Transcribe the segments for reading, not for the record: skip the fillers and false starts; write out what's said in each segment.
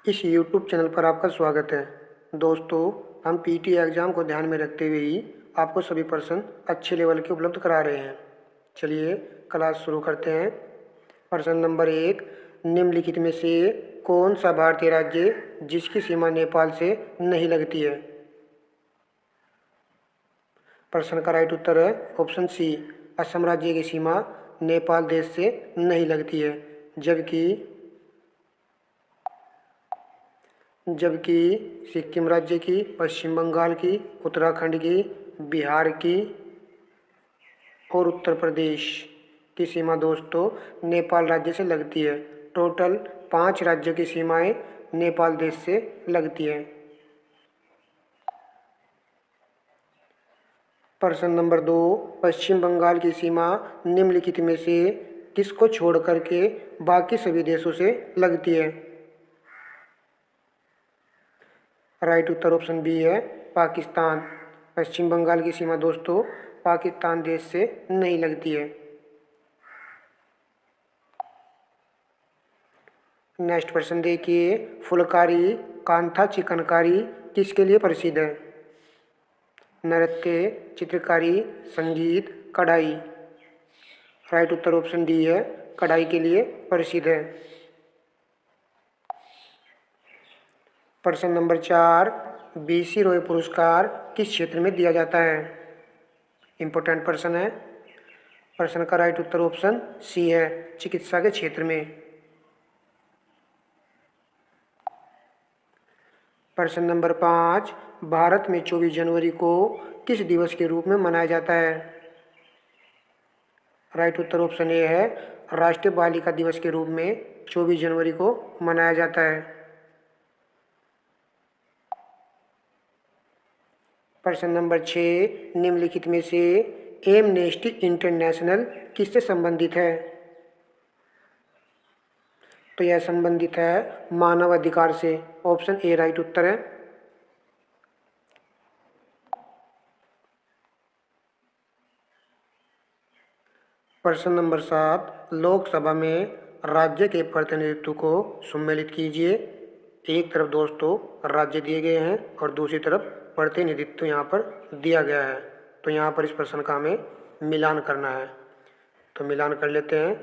इस YouTube channel पर आपका स्वागत है। दोस्तों, हम पीटी एग्ज़ाम को ध्यान में रखते हुए ही आपको सभी प्रश्न अच्छे लेवल के उपलब्ध करा रहे हैं। चलिए क्लास शुरू करते हैं। प्रश्न नंबर 1, निम्नलिखित में से कौन सा भारतीय राज्य जिसकी सीमा नेपाल से नहीं लगती है? प्रश्न का राइट उत्तर है ऑप्शन सी, असम राज्य की सीमा नेपाल देश से नहीं लगती है, जबकि सिक्किम राज्य की, पश्चिम बंगाल की, उत्तराखंड की, बिहार की और उत्तर प्रदेश की सीमा दोस्तों नेपाल राज्य से लगती है। टोटल 5 राज्यों की सीमाएं नेपाल देश से लगती हैं। प्रश्न नंबर 2, पश्चिम बंगाल की सीमा निम्नलिखित में से किसको छोड़ करके बाकी सभी देशों से लगती है? राइट उत्तर ऑप्शन बी है पाकिस्तान। पश्चिम बंगाल की सीमा दोस्तों पाकिस्तान देश से नहीं लगती है। नेक्स्ट प्रश्न देखिए, फुलकारी, कांथा, चिकनकारी किसके लिए प्रसिद्ध है? नृत्य, चित्रकारी, संगीत, कढ़ाई। राइट उत्तर ऑप्शन डी है कढ़ाई के लिए प्रसिद्ध है। प्रश्न नंबर 4, बीसी रॉय पुरस्कार किस क्षेत्र में दिया जाता है? इम्पोर्टेंट प्रश्न है। प्रश्न का राइट उत्तर ऑप्शन सी है चिकित्सा के क्षेत्र में। प्रश्न नंबर 5, भारत में 24 जनवरी को किस दिवस के रूप में मनाया जाता है? राइट उत्तर ऑप्शन ए है राष्ट्रीय बालिका दिवस के रूप में 24 जनवरी को मनाया जाता है। प्रश्न नंबर 6, निम्नलिखित में से एमनेस्टी इंटरनेशनल किससे संबंधित है? तो यह संबंधित है मानव अधिकार से। ऑप्शन ए राइट उत्तर है। प्रश्न नंबर 7, लोकसभा में राज्य के प्रतिनिधित्व को सम्मिलित कीजिए। एक तरफ दोस्तों राज्य दिए गए हैं और दूसरी तरफ प्रतिनिधित्व यहाँ पर दिया गया है, तो यहाँ पर इस प्रश्न का हमें मिलान करना है। तो मिलान कर लेते हैं।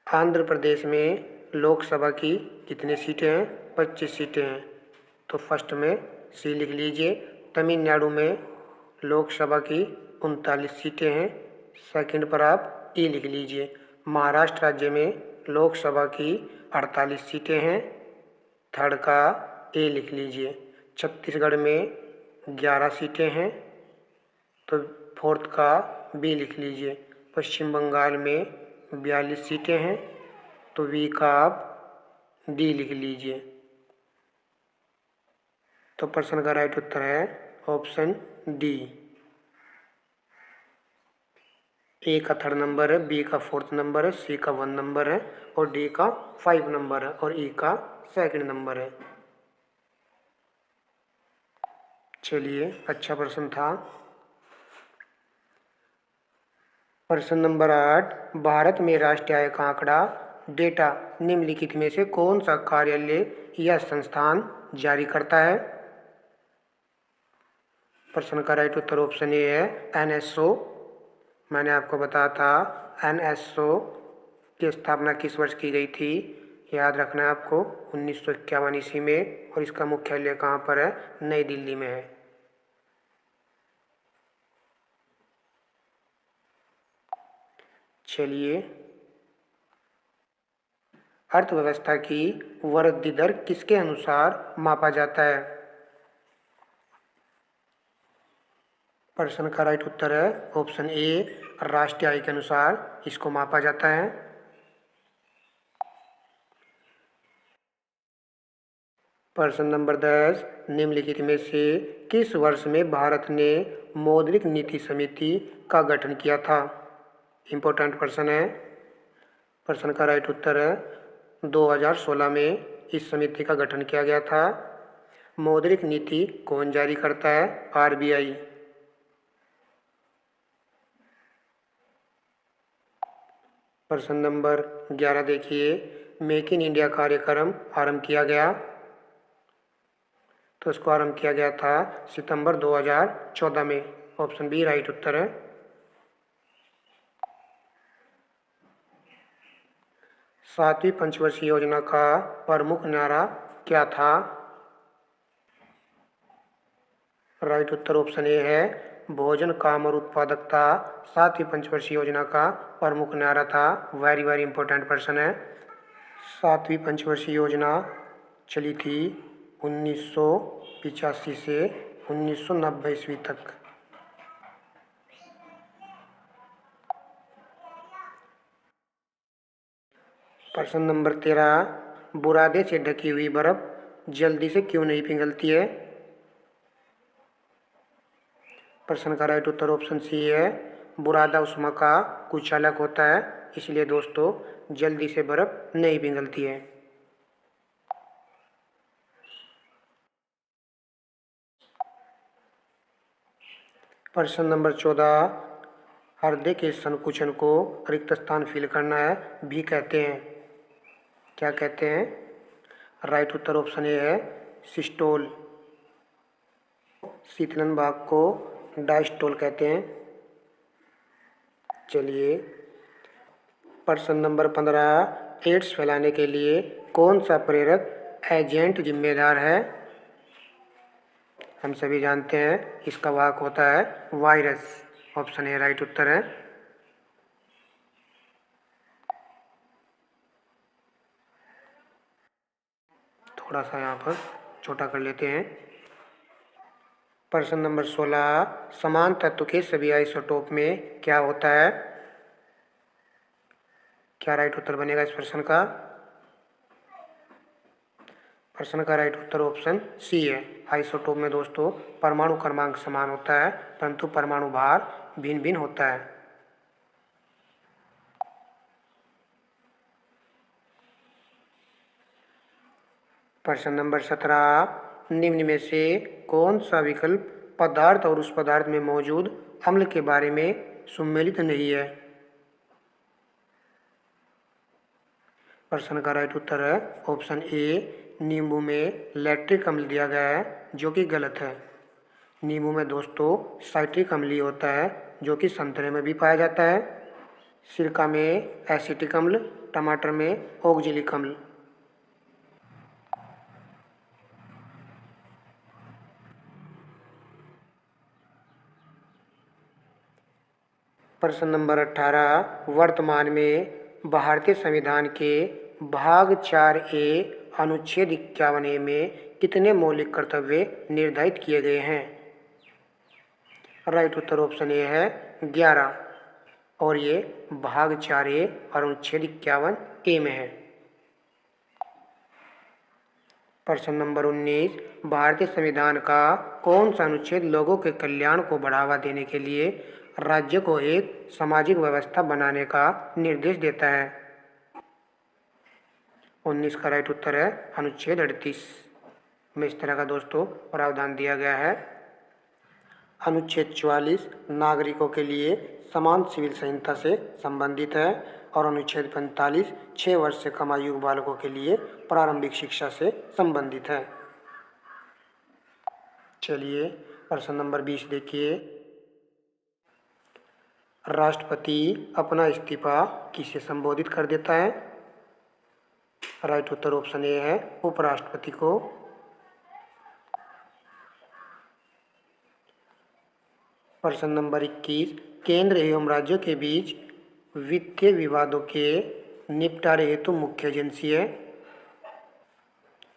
आंध्र प्रदेश में लोकसभा की कितनी सीटें हैं? 25 सीटें हैं, तो फर्स्ट में सी लिख लीजिए। तमिलनाडु में लोकसभा की 39 सीटें हैं, सेकंड पर आप ई लिख लीजिए। महाराष्ट्र राज्य में लोकसभा की 48 सीटें हैं, थर्ड का ए लिख लीजिए। छत्तीसगढ़ में 11 सीटें हैं, तो फोर्थ का बी लिख लीजिए। पश्चिम बंगाल में 42 सीटें हैं, तो वी का आप डी लिख लीजिए। तो प्रश्न का राइट उत्तर है ऑप्शन डी। ए का 3rd नंबर है, बी का 4th नंबर है, सी का 1 नंबर है और डी का 5 नंबर है और ई का 2nd नंबर है। चलिए अच्छा प्रश्न था। प्रश्न नंबर 8, भारत में राष्ट्रीय आय का आंकड़ा डेटा निम्नलिखित में से कौन सा कार्यालय या संस्थान जारी करता है? प्रश्न का राइट उत्तर ऑप्शन ए है एनएसओ। मैंने आपको बताया था एनएसओ की स्थापना किस वर्ष की गई थी। याद रखना है आपको 1951 ईस्वी में, और इसका मुख्यालय कहाँ पर है? नई दिल्ली में है। चलिए, अर्थव्यवस्था की वृद्धि दर किसके अनुसार मापा जाता है? प्रश्न का राइट उत्तर है ऑप्शन ए राष्ट्रीय आय के अनुसार इसको मापा जाता है। प्रश्न नंबर 10, निम्नलिखित में से किस वर्ष में भारत ने मौद्रिक नीति समिति का गठन किया था? इम्पोर्टेंट प्रश्न है। प्रश्न का राइट उत्तर है 2016 में इस समिति का गठन किया गया था। मौद्रिक नीति कौन जारी करता है? आरबीआई। प्रश्न नंबर 11 देखिए, मेक इन इंडिया कार्यक्रम आरंभ किया गया? तो इसको आरंभ किया गया था सितंबर 2014 में। ऑप्शन बी राइट उत्तर है। 7वीं पंचवर्षीय योजना का प्रमुख नारा क्या था? राइट उत्तर ऑप्शन ए है भोजन, काम और उत्पादकता 7वीं पंचवर्षीय योजना का प्रमुख नारा था। वेरी वेरी इंपॉर्टेंट प्रश्न है। 7वीं पंचवर्षीय योजना चली थी 1985 से 1990 ईस्वी तक। प्रश्न नंबर 13, बुरादे से ढकी हुई बर्फ जल्दी से क्यों नहीं पिघलती है? प्रश्न का राइट उत्तर ऑप्शन सी है बुरादा उष्मा का कुचालक होता है, इसलिए दोस्तों जल्दी से बर्फ नहीं पिघलती है। प्रश्न नंबर 14, हृदय के संकुचन को रिक्त स्थान फील करना है भी कहते हैं, क्या कहते हैं? राइट उत्तर ऑप्शन ए है सिस्टोल। शीतलन भाग को डायस्टोल कहते हैं। चलिए प्रश्न नंबर 15, एड्स फैलाने के लिए कौन सा प्रेरक एजेंट जिम्मेदार है? हम सभी जानते हैं इसका वाहक होता है वायरस। ऑप्शन ए राइट उत्तर है। थोड़ा सा यहाँ पर छोटा कर लेते हैं। प्रश्न नंबर 16, समान तत्व के सभी आइसोटोप में क्या होता है? क्या राइट उत्तर बनेगा इस प्रश्न का? प्रश्न का राइट उत्तर ऑप्शन सी है। आइसोटोप में दोस्तों परमाणु क्रमांक समान होता है परंतु परमाणु भार भिन्न भिन्न होता है। प्रश्न नंबर 17, निम्न में से कौन सा विकल्प पदार्थ और उस पदार्थ में मौजूद अम्ल के बारे में सम्मिलित नहीं है? प्रश्न का राइट उत्तर है ऑप्शन ए नींबू में लैक्टिक अम्ल दिया गया है, जो कि गलत है। नींबू में दोस्तों साइट्रिक अम्ल ही होता है, जो कि संतरे में भी पाया जाता है। सिरका में एसिटिक अम्ल, टमाटर में ऑक्जेलिक अम्ल। प्रश्न नंबर 18, वर्तमान में भारतीय संविधान के भाग 4A अनुच्छेद 51A में कितने मौलिक कर्तव्य निर्धारित किए गए हैं? राइट उत्तर ऑप्शन ए है 11 और ये भाग 4A और अनुच्छेद 51A में है। प्रश्न नंबर 19, भारतीय संविधान का कौन सा अनुच्छेद लोगों के कल्याण को बढ़ावा देने के लिए राज्य को एक सामाजिक व्यवस्था बनाने का निर्देश देता है? 19 का राइट उत्तर है अनुच्छेद 38 में इस तरह का दोस्तों प्रावधान दिया गया है। अनुच्छेद 44 नागरिकों के लिए समान सिविल संहिता से संबंधित है और अनुच्छेद 45 6 वर्ष से कम आयु बालकों के लिए प्रारंभिक शिक्षा से संबंधित है। चलिए प्रश्न नंबर 20 देखिए, राष्ट्रपति अपना इस्तीफा किसे संबोधित कर देता है? राइट उत्तर ऑप्शन ए है उपराष्ट्रपति को। प्रश्न नंबर 21, केंद्र एवं राज्यों के बीच वित्तीय विवादों के निपटारे हेतु मुख्य एजेंसी है?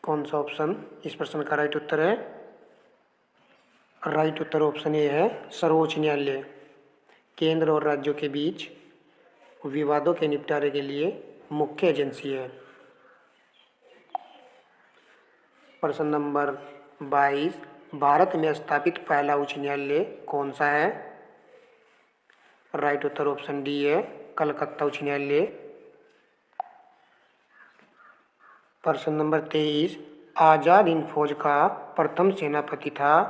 कौन सा ऑप्शन इस प्रश्न का राइट उत्तर है? राइट उत्तर ऑप्शन ए है सर्वोच्च न्यायालय। केंद्र और राज्यों के बीच विवादों के निपटारे के लिए मुख्य एजेंसी है। प्रश्न नंबर 22, भारत में स्थापित पहला उच्च न्यायालय कौन सा है? राइट उत्तर ऑप्शन डी है कलकत्ता उच्च न्यायालय। प्रश्न नंबर 23, आजाद हिंद फौज का प्रथम सेनापति था?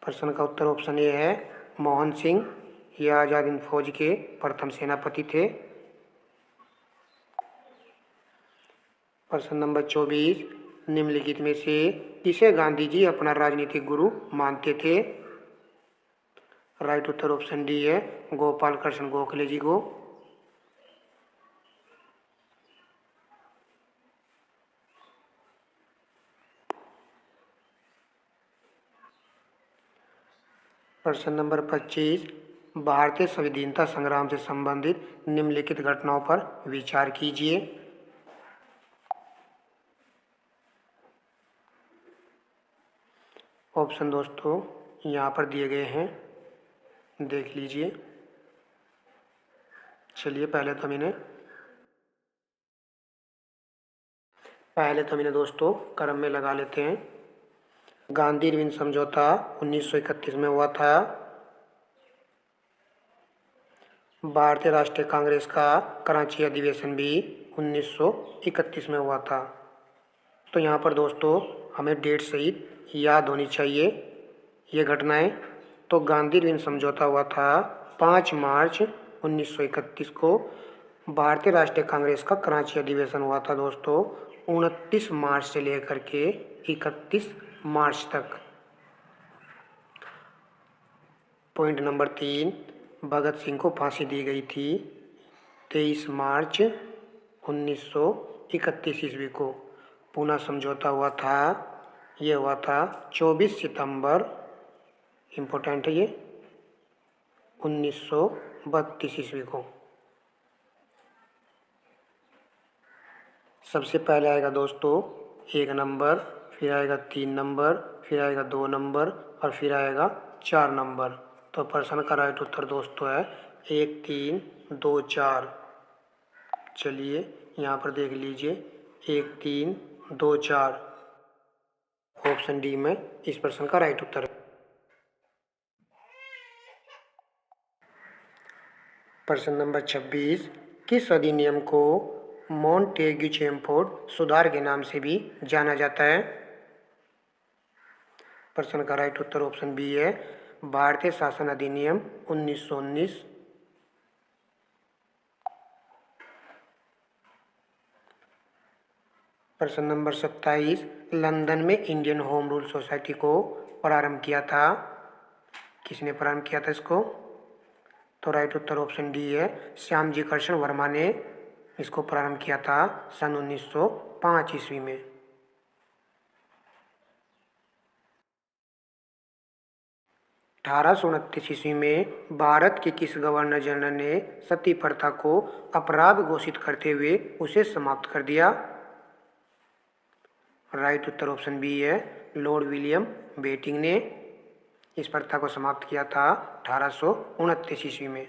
प्रश्न का उत्तर ऑप्शन ए है मोहन सिंह। यह आजाद हिंद फौज के प्रथम सेनापति थे। प्रश्न नंबर 24, निम्नलिखित में से किसे गांधी जी अपना राजनीतिक गुरु मानते थे? राइट उत्तर ऑप्शन डी है गोपाल कृष्ण गोखले जी को। प्रश्न नंबर 25, भारतीय संविधान संग्राम से संबंधित निम्नलिखित घटनाओं पर विचार कीजिए। ऑप्शन दोस्तों यहाँ पर दिए गए हैं, देख लीजिए। चलिए पहले तो इन्हें दोस्तों क्रम में लगा लेते हैं। गांधी इरविन समझौता 1931 में हुआ था। भारतीय राष्ट्रीय कांग्रेस का कराची अधिवेशन भी 1931 में हुआ था। तो यहाँ पर दोस्तों हमें डेट सहित याद होनी चाहिए ये घटनाएं। तो गांधी इरविन समझौता हुआ था 5 मार्च 1931 को। भारतीय राष्ट्रीय कांग्रेस का कराची अधिवेशन हुआ था दोस्तों 29 मार्च से लेकर के 31 मार्च तक। पॉइंट नंबर 3, भगत सिंह को फांसी दी गई थी 23 मार्च 1931 ईस्वी को। पूना समझौता हुआ था, ये हुआ था 24 सितंबर, इम्पोर्टेंट है ये, 1932 ईस्वी को। सबसे पहले आएगा दोस्तों 1 नंबर, फिर आएगा 3 नंबर, फिर आएगा 2 नंबर और फिर आएगा 4 नंबर। तो प्रश्न का राइट उत्तर दोस्तों है 1, 3, 2, 4। चलिए यहाँ पर देख लीजिए 1, 3, 2, 4 ऑप्शन डी में इस प्रश्न का राइट उत्तर है। प्रश्न नंबर 26, किस अधिनियम को मॉन्टेग्यू चेमफोर्ड सुधार के नाम से भी जाना जाता है? प्रश्न का राइट उत्तर ऑप्शन बी है भारतीय शासन अधिनियम 1919। प्रश्न नंबर 27, लंदन में इंडियन होम रूल सोसाइटी को प्रारंभ किया था, किसने प्रारंभ किया था इसको? तो राइट उत्तर ऑप्शन डी है श्यामजी कृष्ण वर्मा ने इसको प्रारंभ किया था सन 1905 ईस्वी में। 1829 ईस्वी में भारत के किस गवर्नर जनरल ने सती प्रथा को अपराध घोषित करते हुए उसे समाप्त कर दिया? राइट उत्तर ऑप्शन बी है लॉर्ड विलियम बेटिंग ने इस प्रथा को समाप्त किया था 1829 ईस्वी में।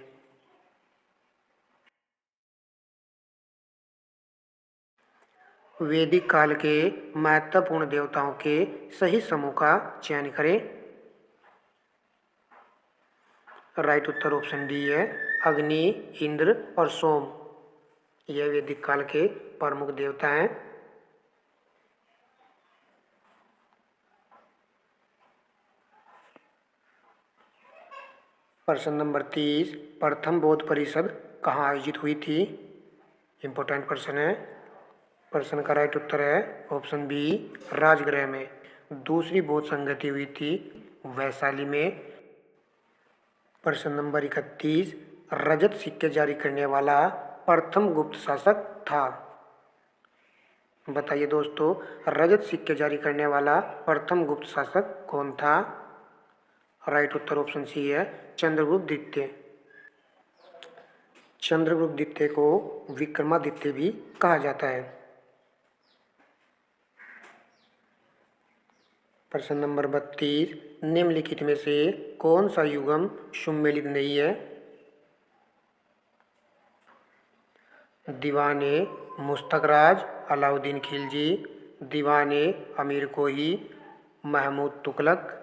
वैदिक काल के महत्वपूर्ण देवताओं के सही समूह का चयन करें। राइट उत्तर ऑप्शन डी है अग्नि, इंद्र और सोम, यह वैदिक काल के प्रमुख देवता हैं। प्रश्न नंबर 30, प्रथम बौद्ध परिषद कहाँ आयोजित हुई थी? इम्पोर्टेंट प्रश्न है। प्रश्न का राइट उत्तर है ऑप्शन बी राजगृह में। दूसरी बौद्ध संगति हुई थी वैशाली में। प्रश्न नंबर 31, रजत सिक्के जारी करने वाला प्रथम गुप्त शासक था। बताइए दोस्तों रजत सिक्के जारी करने वाला प्रथम गुप्त शासक कौन था? राइट उत्तर ऑप्शन सी है चंद्रगुप्त द्वितीय। चंद्रगुप्त द्वितीय को विक्रमादित्य भी कहा जाता है। प्रश्न नंबर 32, निम्नलिखित में से कौन सा युगम सुमेलित नहीं है? दीवाने मुस्तकराज अलाउद्दीन खिलजी, दीवाने अमीर कोही महमूद तुगलक,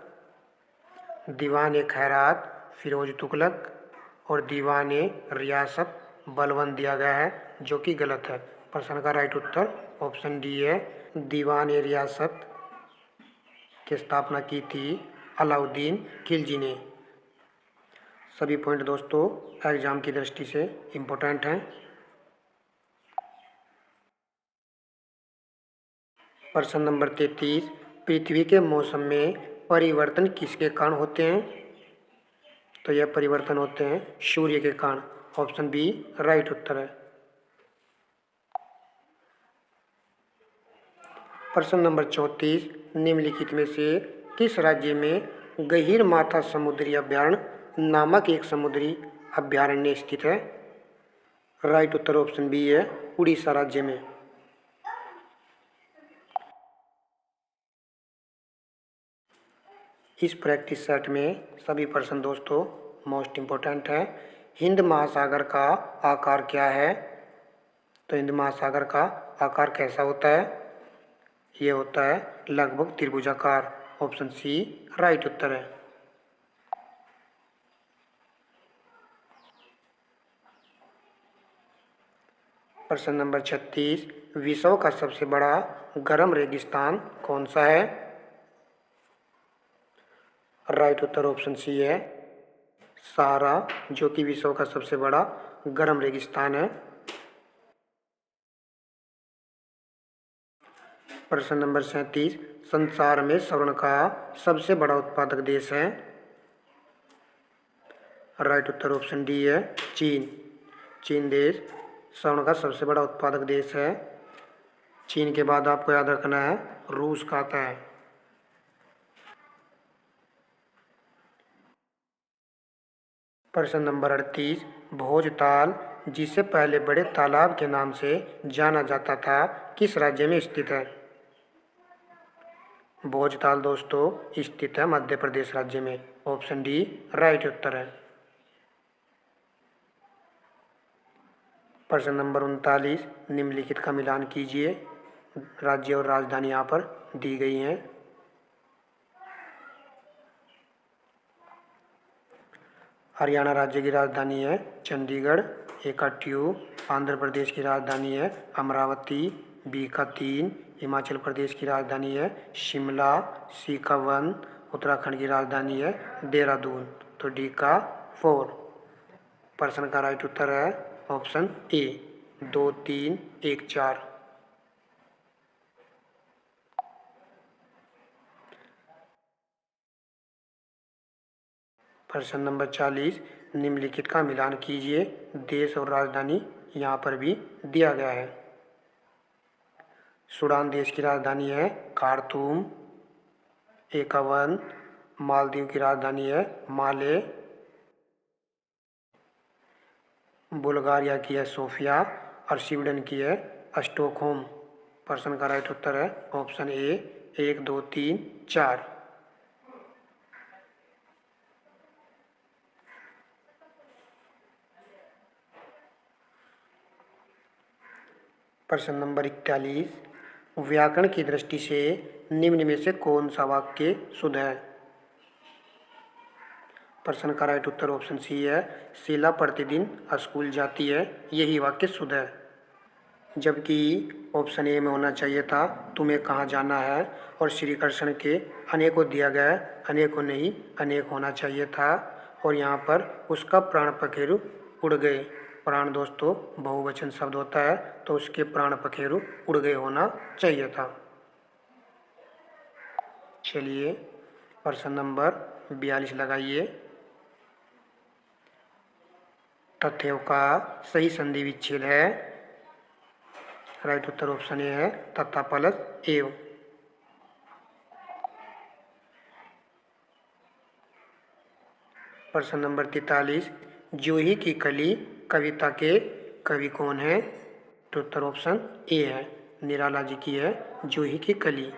दीवाने खैरात फिरोज तुगलक और दीवाने रियासत बलबन दिया गया है जो कि गलत है। प्रश्न का राइट उत्तर ऑप्शन डी है दीवाने रियासत की स्थापना की थी अलाउद्दीन खिलजी ने। सभी पॉइंट दोस्तों एग्जाम की दृष्टि से इम्पोर्टेंट हैं। प्रश्न नंबर 33, पृथ्वी के मौसम में परिवर्तन किसके कारण होते हैं? तो यह परिवर्तन होते हैं सूर्य के कारण। ऑप्शन बी राइट उत्तर है। प्रश्न नंबर 34, निम्नलिखित में से किस राज्य में गहीर माथा समुद्री अभयारण्य नामक एक समुद्री अभयारण्य स्थित है? राइट उत्तर ऑप्शन बी है, उड़ीसा राज्य में। इस प्रैक्टिस सेट में सभी प्रश्न दोस्तों मोस्ट इम्पोर्टेंट है। हिंद महासागर का आकार क्या है? तो हिंद महासागर का आकार कैसा होता है? ये होता है लगभग त्रिभुजाकार। ऑप्शन सी राइट उत्तर है। प्रश्न नंबर 36, विश्व का सबसे बड़ा गर्म रेगिस्तान कौन सा है? राइट उत्तर ऑप्शन सी है, सहारा, जो कि विश्व का सबसे बड़ा गर्म रेगिस्तान है। प्रश्न नंबर 37, संसार में स्वर्ण का सबसे बड़ा उत्पादक देश है? राइट उत्तर ऑप्शन डी है, चीन। चीन देश स्वर्ण का सबसे बड़ा उत्पादक देश है। चीन के बाद आपको याद रखना है रूस का आता है। प्रश्न नंबर 38, भोजताल, जिसे पहले बड़े तालाब के नाम से जाना जाता था, किस राज्य में स्थित है? भोजताल दोस्तों स्थित है मध्य प्रदेश राज्य में। ऑप्शन डी राइट उत्तर है। प्रश्न नंबर 39, निम्नलिखित का मिलान कीजिए। राज्य और राजधानी यहाँ पर दी गई हैं। हरियाणा राज्य की राजधानी है चंडीगढ़, ए का ट्यूब। आंध्र प्रदेश की राजधानी है अमरावती, बी का 3। हिमाचल प्रदेश की राजधानी है शिमला, सी का 1। उत्तराखंड की राजधानी है देहरादून, तो डी का 4। प्रश्न का राइट उत्तर है ऑप्शन ए, 2, 3, 1, 4। प्रश्न नंबर 40, निम्नलिखित का मिलान कीजिए। देश और राजधानी यहाँ पर भी दिया गया है। सूडान देश की राजधानी है खार्तूम, ए का 1। मालदीव की राजधानी है माले। बुल्गारिया की है सोफिया और स्वीडन की है स्टॉकहोम। प्रश्न का राइट उत्तर है ऑप्शन ए, 1, 2, 3, 4। प्रश्न नंबर 41, व्याकरण की दृष्टि से निम्न में से कौन सा वाक्य शुद्ध है? प्रश्न का राइट उत्तर ऑप्शन सी है, शीला प्रतिदिन स्कूल जाती है, यही वाक्य शुद्ध है। जबकि ऑप्शन ए में होना चाहिए था तुम्हें कहाँ जाना है, और श्री कृष्ण के अनेकों दिया गया है, अनेकों नहीं अनेक होना चाहिए था। और यहाँ पर उसका प्राण पखेरु उड़ गए। प्राण दोस्तों बहुवचन शब्द होता है, तो उसके प्राण पखेरु उड़ गए होना चाहिए था। चलिए प्रश्न नंबर 42 लगाइए। तथ्यों का सही संधि विच्छेद है? राइट उत्तर ऑप्शन ए है, तथा प्लस एव। प्रश्न नंबर 43, जूही की कली कविता के कवि कौन है? तो उत्तर ऑप्शन ए है, निराला जी की है जूही की कली।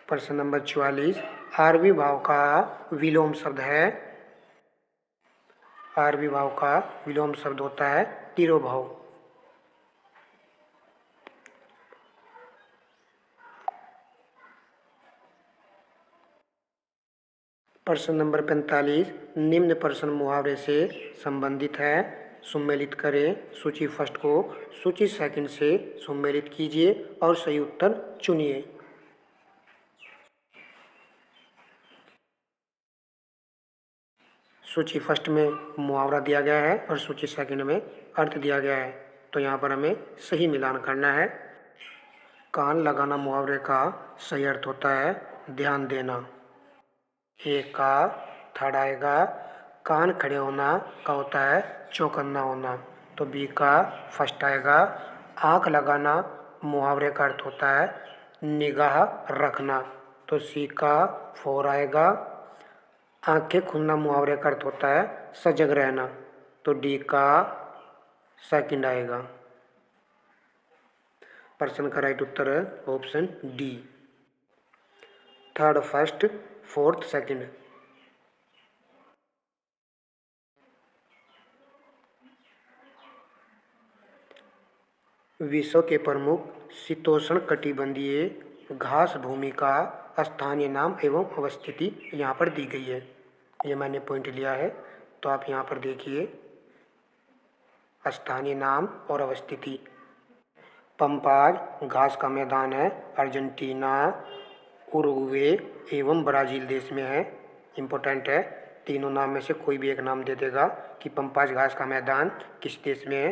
प्रश्न नंबर 44, आरवी भाव का विलोम शब्द है? आरवी भाव का विलोम शब्द होता है तिरोभाव। प्रश्न नंबर 45, निम्न प्रश्न मुहावरे से संबंधित है, सुमेलित करें। सूची फर्स्ट को सूची सेकंड से सुमेलित कीजिए और सही उत्तर चुनिए। सूची फर्स्ट में मुहावरा दिया गया है और सूची सेकंड में अर्थ दिया गया है, तो यहाँ पर हमें सही मिलान करना है। कान लगाना मुहावरे का सही अर्थ होता है ध्यान देना। एक का थर्ड आएगा कान खड़े होना का होता है चौकन्ना होना, तो बी का फर्स्ट आएगा। आँख लगाना मुहावरे का अर्थ होता है निगाह रखना, तो सी का फोर आएगा। आंखें खुलना मुहावरे का अर्थ होता है सजग रहना, तो डी का सेकंड आएगा। प्रश्न का राइट उत्तर है option D, third first fourth second. विश्व के प्रमुख शीतोष्ण कटिबंधीय घास भूमि का स्थानीय नाम एवं अवस्थिति यहाँ पर दी गई है। ये मैंने पॉइंट लिया है, तो आप यहाँ पर देखिए स्थानीय नाम और अवस्थिति। पंपाज घास का मैदान है अर्जेंटीना, उरुग्वे एवं ब्राज़ील देश में है। इम्पोर्टेंट है, तीनों नाम में से कोई भी एक नाम दे देगा कि पंपाज घास का मैदान किस देश में है,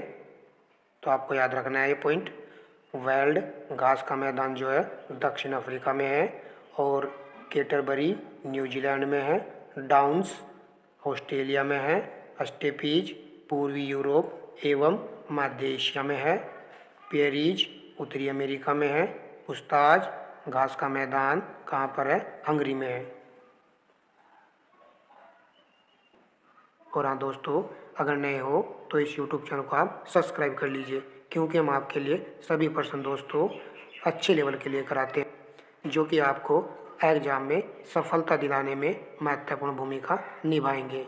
तो आपको याद रखना है ये पॉइंट। वेल्ड घास का मैदान जो है दक्षिण अफ्रीका में है, और कैटरबरी न्यूजीलैंड में है। डाउन्स ऑस्ट्रेलिया में है। स्टेपीज पूर्वी यूरोप एवं मध्य एशिया में है। पेरीज उत्तरी अमेरिका में है। पुस्ताज घास का मैदान कहाँ पर है, हंगरी में है। और हाँ दोस्तों, अगर नए हो तो इस YouTube चैनल को आप सब्सक्राइब कर लीजिए, क्योंकि हम आपके लिए सभी प्रश्न दोस्तों अच्छे लेवल के लिए कराते हैं, जो कि आपको एग्जाम में सफलता दिलाने में महत्वपूर्ण भूमिका निभाएंगे।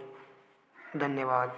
धन्यवाद।